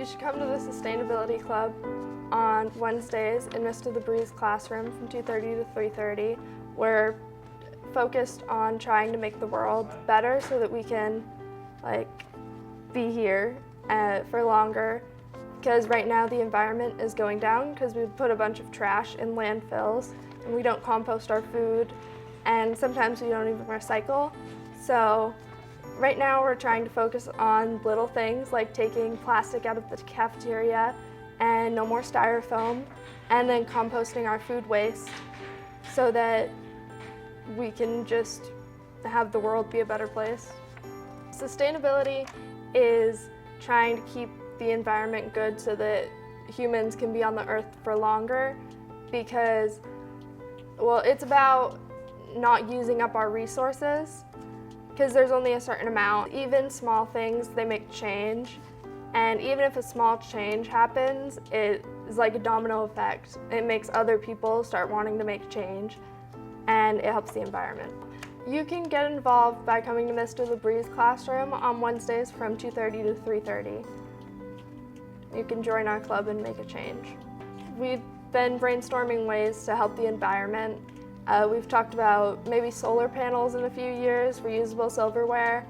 You should come to the Sustainability Club on Wednesdays in Mr. LeBree's classroom from 2:30 to 3:30. We're focused on trying to make the world better so that we can be here for longer, because right now the environment is going down because we put a bunch of trash in landfills and we don't compost our food, and sometimes we don't even recycle. So right now we're trying to focus on little things like taking plastic out of the cafeteria and no more styrofoam, and then composting our food waste so that we can just have the world be a better place. Sustainability is trying to keep the environment good so that humans can be on the earth for longer, because, well, it's about not using up our resources, because there's only a certain amount. Even small things, they make change, and even if a small change happens, it is like a domino effect. It makes other people start wanting to make change, and it helps the environment. You can get involved by coming to Mr. LeBree's classroom on Wednesdays from 2:30 to 3:30. You can join our club and make a change. We've been brainstorming ways to help the environment. We've talked about maybe solar panels in a few years, reusable silverware,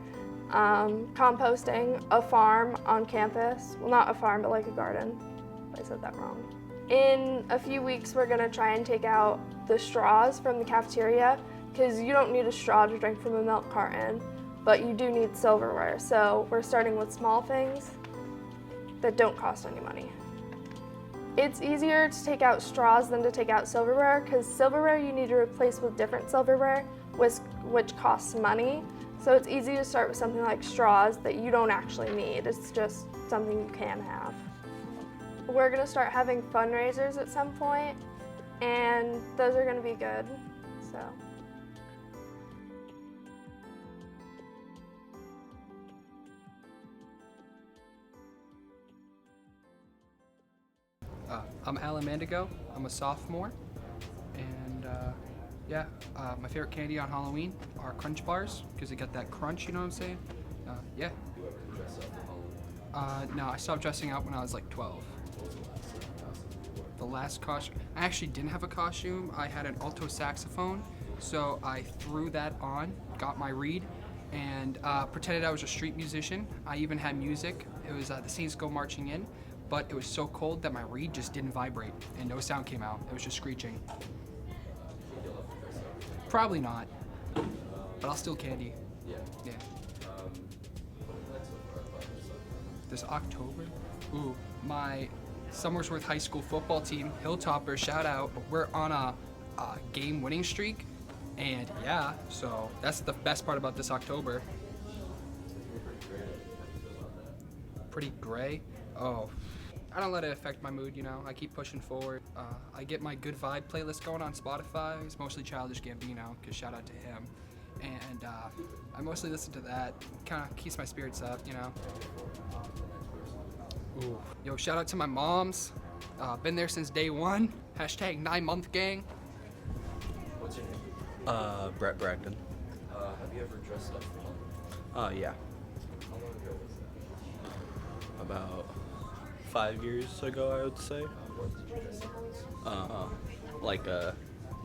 composting, a farm on campus. Well, not a farm, but like a garden. I said that wrong. In a few weeks, we're gonna try and take out the straws from the cafeteria, because you don't need a straw to drink from a milk carton, but you do need silverware. So we're starting with small things that don't cost any money. It's easier to take out straws than to take out silverware, because silverware you need to replace with different silverware, which costs money. So it's easy to start with something like straws that you don't actually need. It's just something you can have. We're gonna start having fundraisers at some point, and those are gonna be good, so. I'm Alan Mandigo. I'm a sophomore, and my favorite candy on Halloween are Crunch Bars, because they got that crunch, you know what I'm saying? Yeah. No, I stopped dressing up when I was like 12. The last costume, I actually didn't have a costume. I had an alto saxophone, so I threw that on, got my reed, and pretended I was a street musician. I even had music. It was the Saints Go Marching In, but it was so cold that my reed just didn't vibrate and no sound came out. It was just screeching. Probably not, but I'll steal candy. Yeah. This October? Ooh, my Somersworth High School football team, Hilltoppers, shout out. We're on a game winning streak, and yeah, so that's the best part about this October. Pretty gray? Oh, I don't let it affect my mood, you know. I keep pushing forward. I get my Good Vibe playlist going on Spotify. It's mostly Childish Gambino, because shout out to him. And I mostly listen to that. Kind of keeps my spirits up, you know. Ooh. Yo, shout out to my moms. Been there since day one. Hashtag 9-month gang. What's your name? Brett Bragdon. Have you ever dressed up for Halloween? Yeah. How long ago was that? About 5 years ago, I would say. What did you dress up as? Like a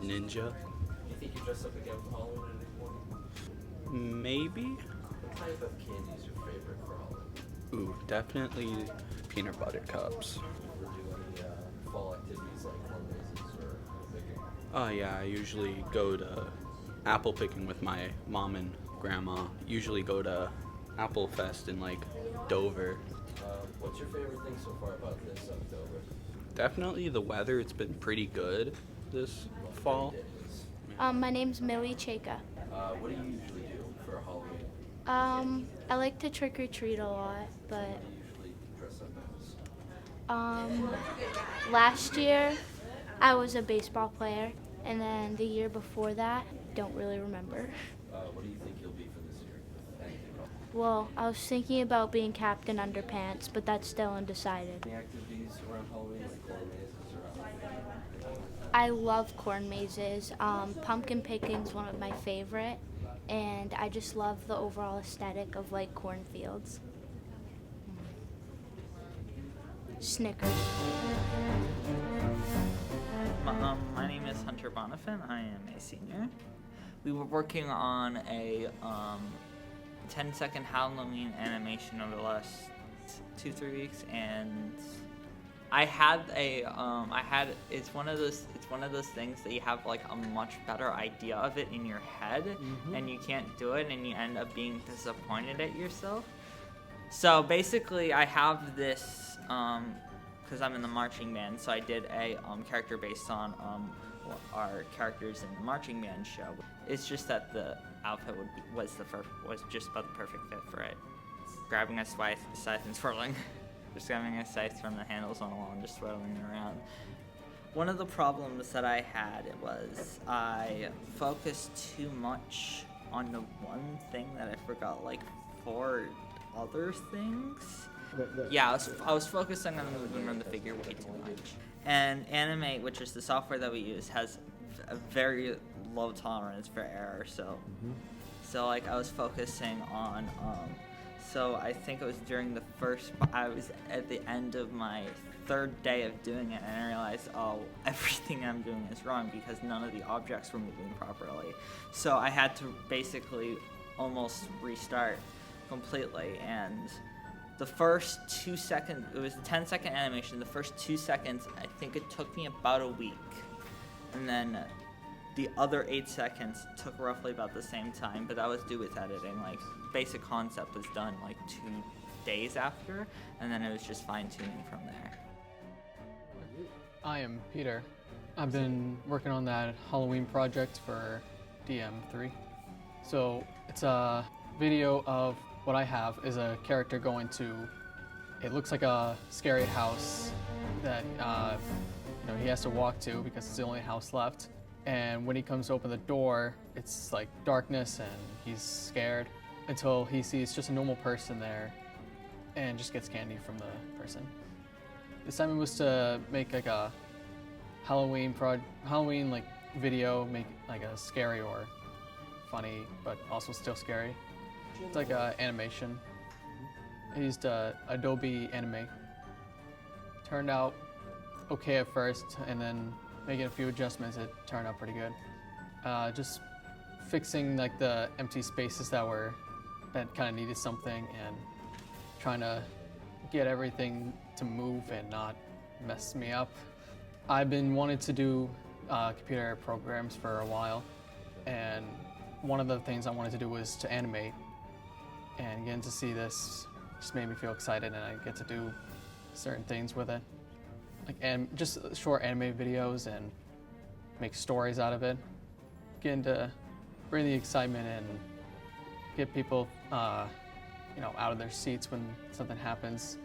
ninja. Do you think you dress up again for Halloween at any point? Maybe. What type of candy is your favorite for Halloween? Ooh, definitely peanut butter cups. Do you ever do any fall activities like corn mazes or picking? Yeah, I usually go to apple picking with my mom and grandma. Usually go to Apple Fest in like Dover. What's your favorite thing so far about this October? Definitely the weather. It's been pretty good this fall. My name's Millie Cheka. What do you usually do for Halloween? I like to trick or treat a lot, but What do you usually dress up as? last year I was a baseball player, and then the year before that, don't really remember. What do you think you'll be for this year? Anything at all? Well, I was thinking about being Captain Underpants, but that's still undecided. Any activities around Halloween like corn mazes or I love corn mazes. Pumpkin picking's one of my favorite, and I just love the overall aesthetic of like cornfields. Snickers. My name is Hunter Bonifant. I am a senior. We were working on a 10-second Halloween animation over the last 2-3 weeks, and it's one of those things that you have like a much better idea of it in your head, and you can't do it, and you end up being disappointed at yourself. So basically, I have this because I'm in the marching band, so I did a character based on our characters in the marching band show. It's just that the outfit was just about the perfect fit for it. Grabbing a scythe and swirling. Just grabbing a scythe from the handles on the wall and just swirling it around. One of the problems that I had was I focused too much on the one thing that I forgot like 4 other things. Yeah, I was focusing on the movement of the figure way too much. And Animate, which is the software that we use, has a very low tolerance for error. So like I was focusing on. So I think it was during I was at the end of my 3rd day of doing it, and I realized, everything I'm doing is wrong because none of the objects were moving properly. So I had to basically almost restart completely, and the first 2 seconds, it was a 10-second animation, the first 2 seconds, I think it took me about a week, and then the other 8 seconds took roughly about the same time, but that was due with editing. Like, basic concept was done like 2 days after, and then it was just fine-tuning from there. I am Peter. I've been working on that Halloween project for DM3. So it's a video of what I have is a character going to, it looks like a scary house that he has to walk to because it's the only house left. And when he comes to open the door, it's like darkness and he's scared until he sees just a normal person there and just gets candy from the person. The assignment was to make like a Halloween like video, make like a scary or funny, but also still scary. It's like a animation. I used Adobe Anime. Turned out okay at first, and then making a few adjustments, it turned out pretty good. Just fixing like the empty spaces that kind of needed something, and trying to get everything to move and not mess me up. I've been wanting to do computer programs for a while, and one of the things I wanted to do was to animate, and getting to see this just made me feel excited, and I get to do certain things with it. And just short anime videos and make stories out of it. Getting to bring the excitement and get people, out of their seats when something happens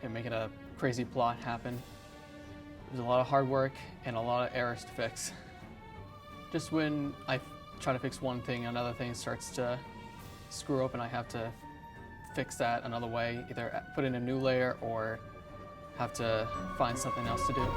and making a crazy plot happen. There's a lot of hard work and a lot of errors to fix. Just when I try to fix one thing, another thing starts to screw up and I have to fix that another way, either put in a new layer or have to find something else to do.